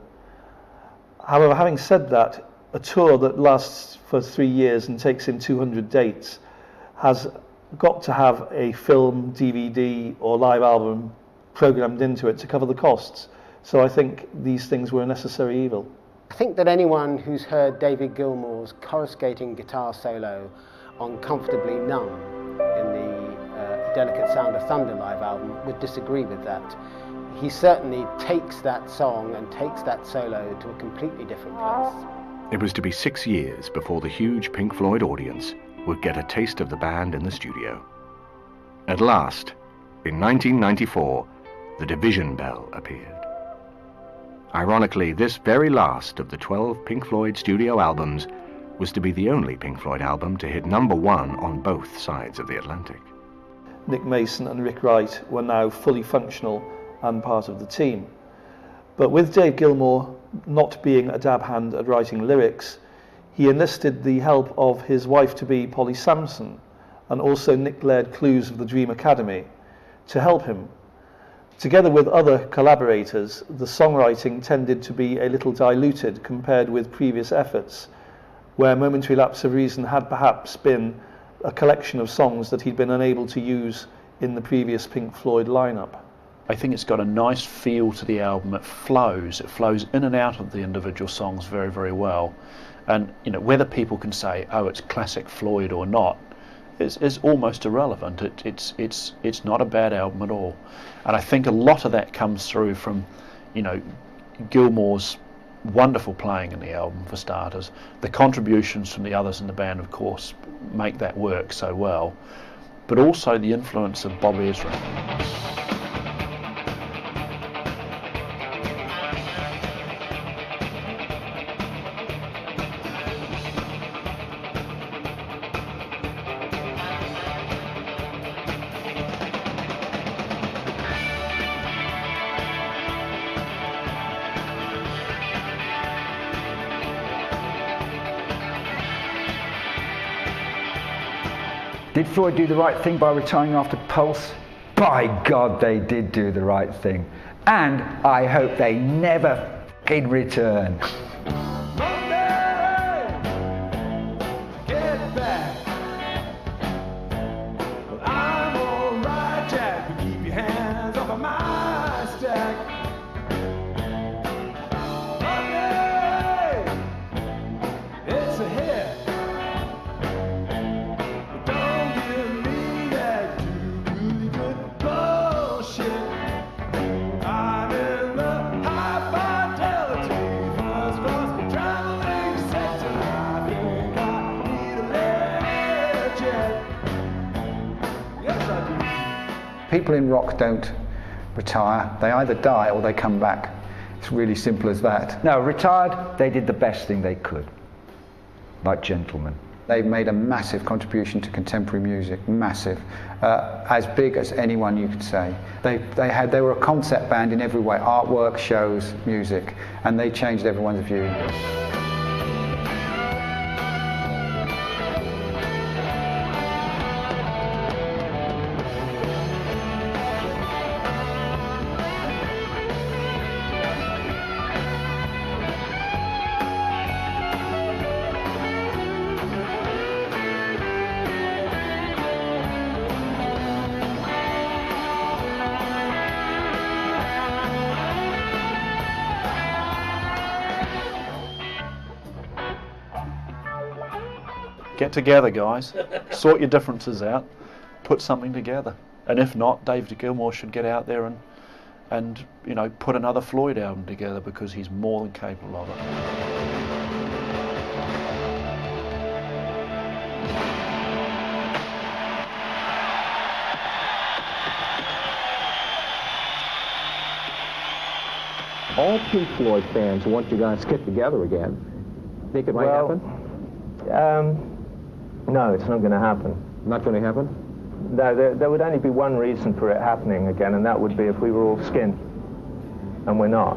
However, having said that, a tour that lasts for 3 years and takes in 200 dates has got to have a film, DVD or live album programmed into it to cover the costs. So I think these things were a necessary evil. I think that anyone who's heard David Gilmour's coruscating guitar solo on Comfortably Numb in the Delicate Sound of Thunder live album would disagree with that. He certainly takes that song and takes that solo to a completely different place. It was to be 6 years before the huge Pink Floyd audience would get a taste of the band in the studio. At last, in 1994, the Division Bell appeared. Ironically, this very last of the 12 Pink Floyd studio albums was to be the only Pink Floyd album to hit #1 on both sides of the Atlantic. Nick Mason and Rick Wright were now fully functional and part of the team. But with Dave Gilmour not being a dab hand at writing lyrics, he enlisted the help of his wife-to-be Polly Sampson and also Nick Laird Clues of the Dream Academy to help him. Together with other collaborators, the songwriting tended to be a little diluted compared with previous efforts, where Momentary Lapse of Reason had perhaps been a collection of songs that he'd been unable to use in the previous Pink Floyd lineup. I think it's got a nice feel to the album. It flows in and out of the individual songs very, very well. And you know, whether people can say, oh, it's classic Floyd or not, is almost irrelevant. It's not a bad album at all. And I think a lot of that comes through from, you know, Gilmour's wonderful playing in the album, for starters. The contributions from the others in the band, of course, make that work so well. But also the influence of Bob Ezrin. Did Floyd do the right thing by retiring after Pulse? By God, they did do the right thing. And I hope they never f***ing return. Get back. Well, I'm alright, Jack, but keep your hands off of my stack. Monday, it's a hit. People in rock don't retire. They either die or they come back. It's really simple as that. No, retired, they did the best thing they could, like gentlemen. They've made a massive contribution to contemporary music, massive, as big as anyone you could say. They were a concept band in every way, artwork, shows, music, and they changed everyone's view. Get together, guys. Sort your differences out. Put something together. And if not, David Gilmour should get out there and you know, put another Floyd album together, because he's more than capable of it. All Pink Floyd fans want you guys to get together again. Think it might happen? No, it's not going to happen. Not going to happen? No, there would only be one reason for it happening again, and that would be if we were all skinned. And we're not.